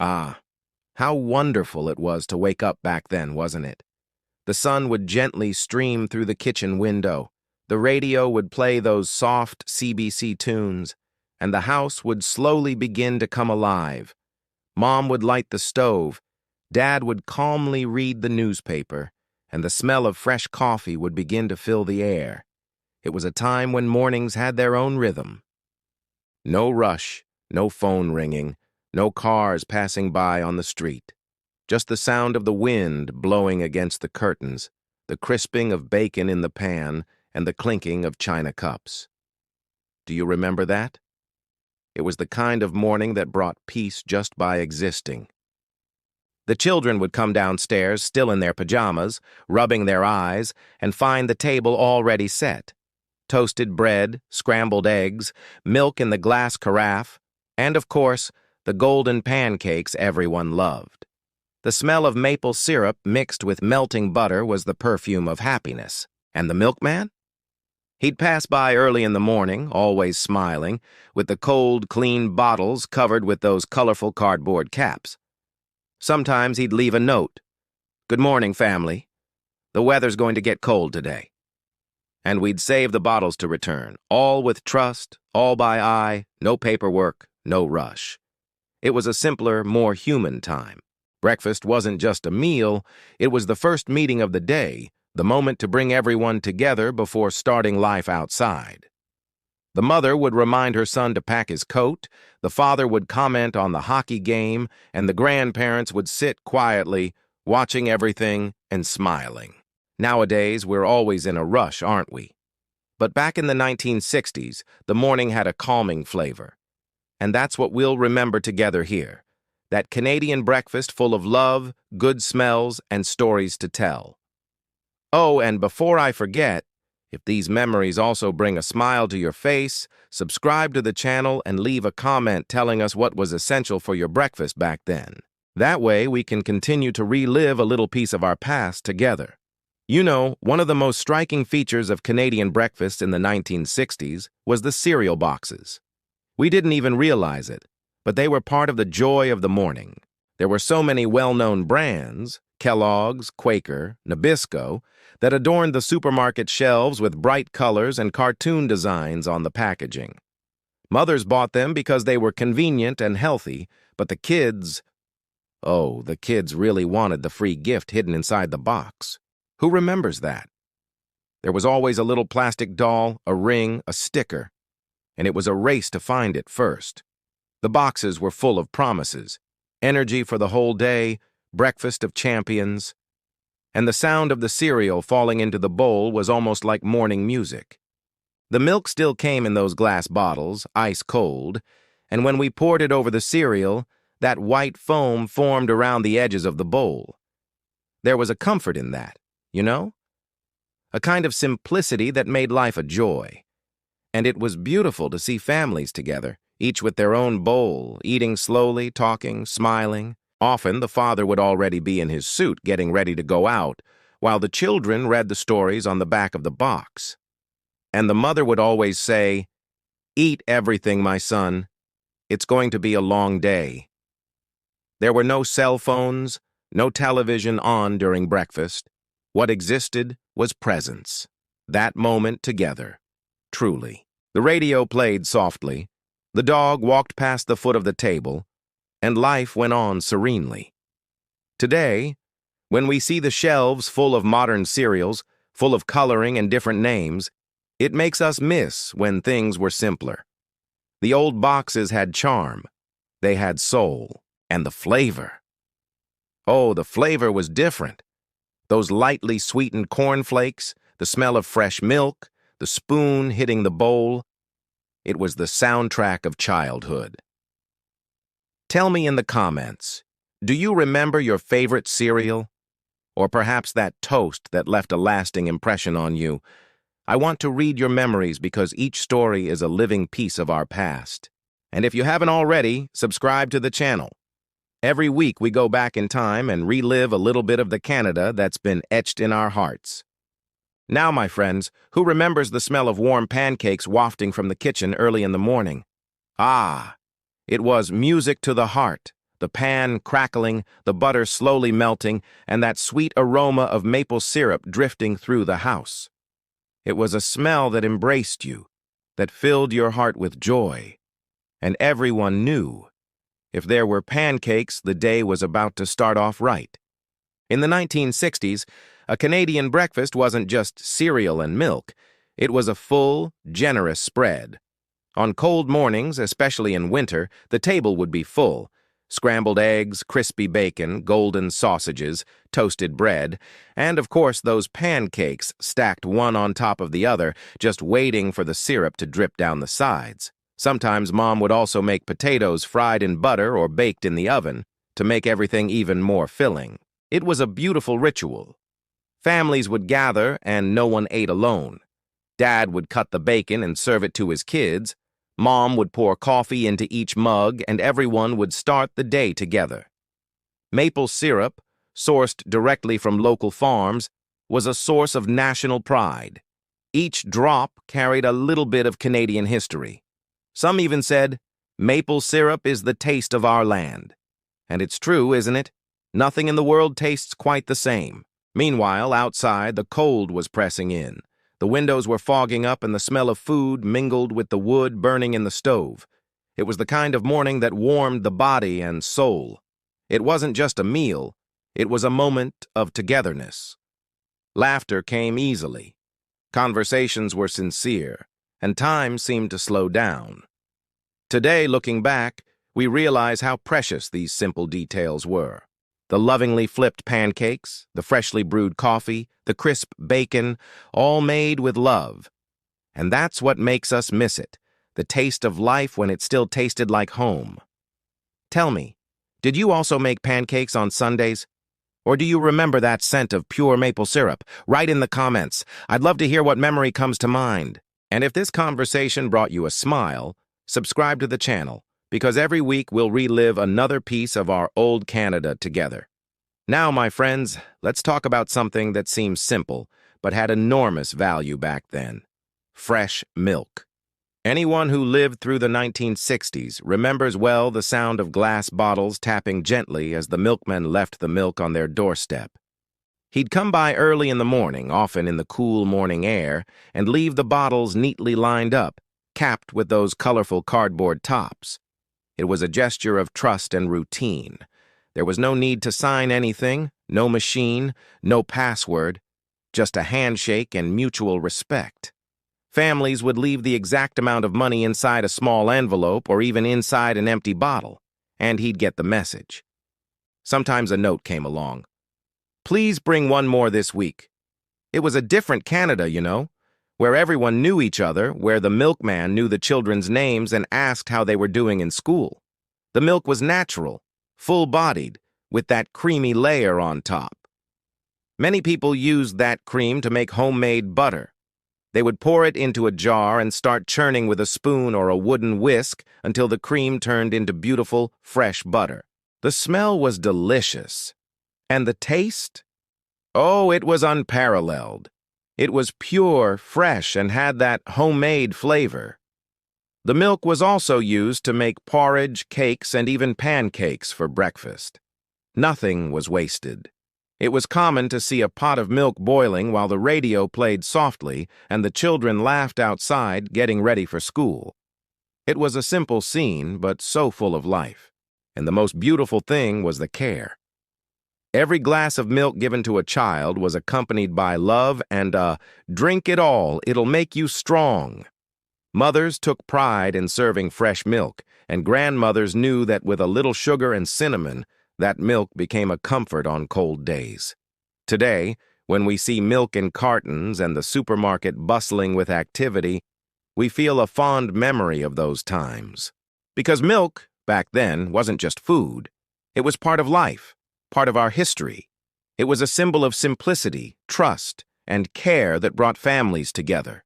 Ah, how wonderful it was to wake up back then, wasn't it? The sun would gently stream through the kitchen window. The radio would play those soft CBC tunes, and the house would slowly begin to come alive. Mom would light the stove, Dad would calmly read the newspaper, and the smell of fresh coffee would begin to fill the air. It was a time when mornings had their own rhythm. No rush, no phone ringing, no cars passing by on the street. Just the sound of the wind blowing against the curtains, the crisping of bacon in the pan, and the clinking of china cups. Do you remember that? It was the kind of morning that brought peace just by existing. The children would come downstairs, still in their pajamas, rubbing their eyes, and find the table already set. Toasted bread, scrambled eggs, milk in the glass carafe, and, of course, the golden pancakes everyone loved. The smell of maple syrup mixed with melting butter was the perfume of happiness. And the milkman? He'd pass by early in the morning, always smiling, with the cold, clean bottles covered with those colorful cardboard caps. Sometimes he'd leave a note. "Good morning, family. The weather's going to get cold today." And we'd save the bottles to return, all with trust, all by eye, no paperwork, no rush. It was a simpler, more human time. Breakfast wasn't just a meal, it was the first meeting of the day, the moment to bring everyone together before starting life outside. The mother would remind her son to pack his coat, the father would comment on the hockey game, and the grandparents would sit quietly, watching everything and smiling. Nowadays, we're always in a rush, aren't we? But back in the 1960s, the morning had a calming flavor. And that's what we'll remember together here. That Canadian breakfast full of love, good smells, and stories to tell. Oh, and before I forget, if these memories also bring a smile to your face, subscribe to the channel and leave a comment telling us what was essential for your breakfast back then. That way, we can continue to relive a little piece of our past together. You know, one of the most striking features of Canadian breakfast in the 1960s was the cereal boxes. We didn't even realize it, but they were part of the joy of the morning. There were so many well-known brands, Kellogg's, Quaker, Nabisco, that adorned the supermarket shelves with bright colors and cartoon designs on the packaging. Mothers bought them because they were convenient and healthy, but the kids really wanted the free gift hidden inside the box. Who remembers that? There was always a little plastic doll, a ring, a sticker, and it was a race to find it first. The boxes were full of promises, energy for the whole day, breakfast of champions, and the sound of the cereal falling into the bowl was almost like morning music. The milk still came in those glass bottles, ice cold, and when we poured it over the cereal, that white foam formed around the edges of the bowl. There was a comfort in that, you know? A kind of simplicity that made life a joy. And it was beautiful to see families together, each with their own bowl, eating slowly, talking, smiling. Often the father would already be in his suit getting ready to go out, while the children read the stories on the back of the box. And the mother would always say, "Eat everything, my son. It's going to be a long day." There were no cell phones, no television on during breakfast. What existed was presence. That moment together. Truly. The radio played softly. The dog walked past the foot of the table, and life went on serenely. Today, when we see the shelves full of modern cereals, full of coloring and different names, it makes us miss when things were simpler. The old boxes had charm, they had soul, and the flavor. Oh, the flavor was different. Those lightly sweetened cornflakes, the smell of fresh milk, the spoon hitting the bowl. It was the soundtrack of childhood. Tell me in the comments, do you remember your favorite cereal? Or perhaps that toast that left a lasting impression on you? I want to read your memories because each story is a living piece of our past. And if you haven't already, subscribe to the channel. Every week we go back in time and relive a little bit of the Canada that's been etched in our hearts. Now, my friends, who remembers the smell of warm pancakes wafting from the kitchen early in the morning? Ah, it was music to the heart, the pan crackling, the butter slowly melting, and that sweet aroma of maple syrup drifting through the house. It was a smell that embraced you, that filled your heart with joy. And everyone knew, if there were pancakes, the day was about to start off right. In the 1960s, a Canadian breakfast wasn't just cereal and milk. It was a full, generous spread. On cold mornings, especially in winter, the table would be full. Scrambled eggs, crispy bacon, golden sausages, toasted bread, and of course those pancakes stacked one on top of the other, just waiting for the syrup to drip down the sides. Sometimes Mom would also make potatoes fried in butter or baked in the oven to make everything even more filling. It was a beautiful ritual. Families would gather and no one ate alone. Dad would cut the bacon and serve it to his kids. Mom would pour coffee into each mug, and everyone would start the day together. Maple syrup, sourced directly from local farms, was a source of national pride. Each drop carried a little bit of Canadian history. Some even said, "Maple syrup is the taste of our land." And it's true, isn't it? Nothing in the world tastes quite the same. Meanwhile, outside, the cold was pressing in. The windows were fogging up and the smell of food mingled with the wood burning in the stove. It was the kind of morning that warmed the body and soul. It wasn't just a meal, it was a moment of togetherness. Laughter came easily. Conversations were sincere, and time seemed to slow down. Today, looking back, we realize how precious these simple details were. The lovingly flipped pancakes, the freshly brewed coffee, the crisp bacon, all made with love. And that's what makes us miss it, the taste of life when it still tasted like home. Tell me, did you also make pancakes on Sundays? Or do you remember that scent of pure maple syrup? Write in the comments. I'd love to hear what memory comes to mind. And if this conversation brought you a smile, subscribe to the channel, because every week we'll relive another piece of our old Canada together. Now, my friends, let's talk about something that seems simple, but had enormous value back then. Fresh milk. Anyone who lived through the 1960s remembers well the sound of glass bottles tapping gently as the milkmen left the milk on their doorstep. He'd come by early in the morning, often in the cool morning air, and leave the bottles neatly lined up, capped with those colorful cardboard tops. It was a gesture of trust and routine. There was no need to sign anything, no machine, no password, just a handshake and mutual respect. Families would leave the exact amount of money inside a small envelope or even inside an empty bottle, and he'd get the message. Sometimes a note came along. "Please bring one more this week." It was a different Canada, you know, where everyone knew each other, where the milkman knew the children's names and asked how they were doing in school. The milk was natural, full-bodied, with that creamy layer on top. Many people used that cream to make homemade butter. They would pour it into a jar and start churning with a spoon or a wooden whisk until the cream turned into beautiful, fresh butter. The smell was delicious. And the taste? Oh, it was unparalleled. It was pure, fresh, and had that homemade flavor. The milk was also used to make porridge, cakes, and even pancakes for breakfast. Nothing was wasted. It was common to see a pot of milk boiling while the radio played softly and the children laughed outside getting ready for school. It was a simple scene, but so full of life. And the most beautiful thing was the care. Every glass of milk given to a child was accompanied by love and a "drink it all, it'll make you strong." Mothers took pride in serving fresh milk, and grandmothers knew that with a little sugar and cinnamon, that milk became a comfort on cold days. Today, when we see milk in cartons and the supermarket bustling with activity, we feel a fond memory of those times. Because milk, back then, wasn't just food. It was part of life, part of our history. It was a symbol of simplicity, trust, and care that brought families together.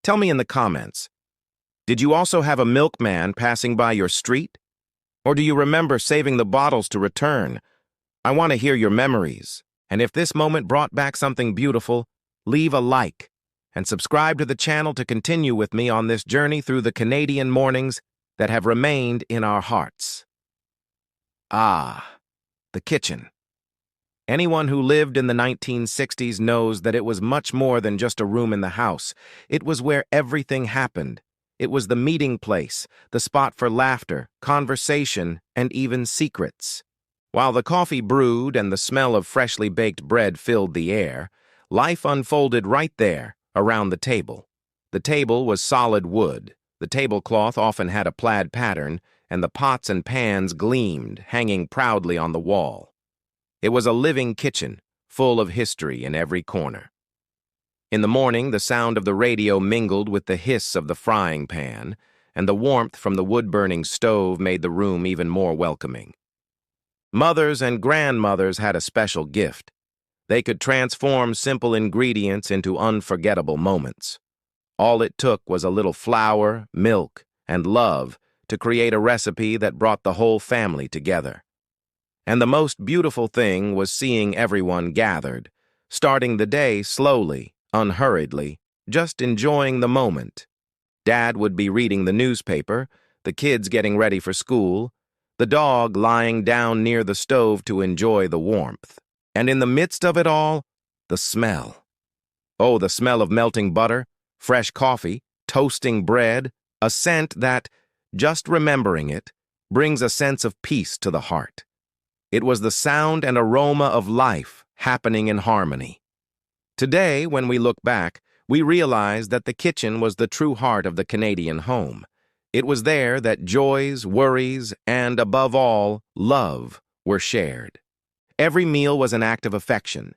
Tell me in the comments, did you also have a milkman passing by your street? Or do you remember saving the bottles to return? I want to hear your memories. And if this moment brought back something beautiful, leave a like and subscribe to the channel to continue with me on this journey through the Canadian mornings that have remained in our hearts. Ah, the kitchen. Anyone who lived in the 1960s knows that it was much more than just a room in the house. It was where everything happened. It was the meeting place, the spot for laughter, conversation, and even secrets. While the coffee brewed and the smell of freshly baked bread filled the air, life unfolded right there, around the table. The table was solid wood. The tablecloth often had a plaid pattern, and the pots and pans gleamed, hanging proudly on the wall. It was a living kitchen, full of history in every corner. In the morning, the sound of the radio mingled with the hiss of the frying pan, and the warmth from the wood-burning stove made the room even more welcoming. Mothers and grandmothers had a special gift. They could transform simple ingredients into unforgettable moments. All it took was a little flour, milk, and love to create a recipe that brought the whole family together. And the most beautiful thing was seeing everyone gathered, starting the day slowly, unhurriedly, just enjoying the moment. Dad would be reading the newspaper, the kids getting ready for school, the dog lying down near the stove to enjoy the warmth. And in the midst of it all, the smell. Oh, the smell of melting butter, fresh coffee, toasting bread, a scent that, just remembering it, brings a sense of peace to the heart. It was the sound and aroma of life happening in harmony. Today, when we look back, we realize that the kitchen was the true heart of the Canadian home. It was there that joys, worries, and, above all, love were shared. Every meal was an act of affection.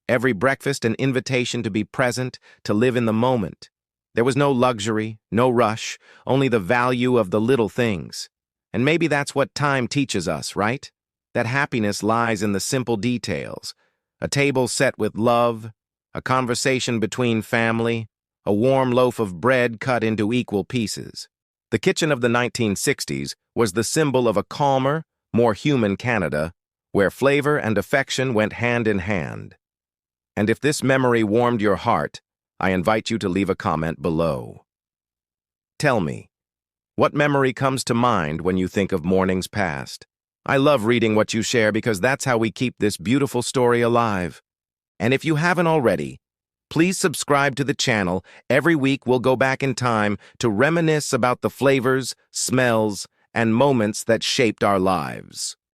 Every breakfast an invitation to be present, to live in the moment. There was no luxury, no rush, only the value of the little things. And maybe that's what time teaches us, right? That happiness lies in the simple details. A table set with love, a conversation between family, a warm loaf of bread cut into equal pieces. The kitchen of the 1960s was the symbol of a calmer, more human Canada, where flavor and affection went hand in hand. And if this memory warmed your heart, I invite you to leave a comment below. Tell me, what memory comes to mind when you think of mornings past? I love reading what you share because that's how we keep this beautiful story alive. And if you haven't already, please subscribe to the channel. Every week we'll go back in time to reminisce about the flavors, smells, and moments that shaped our lives.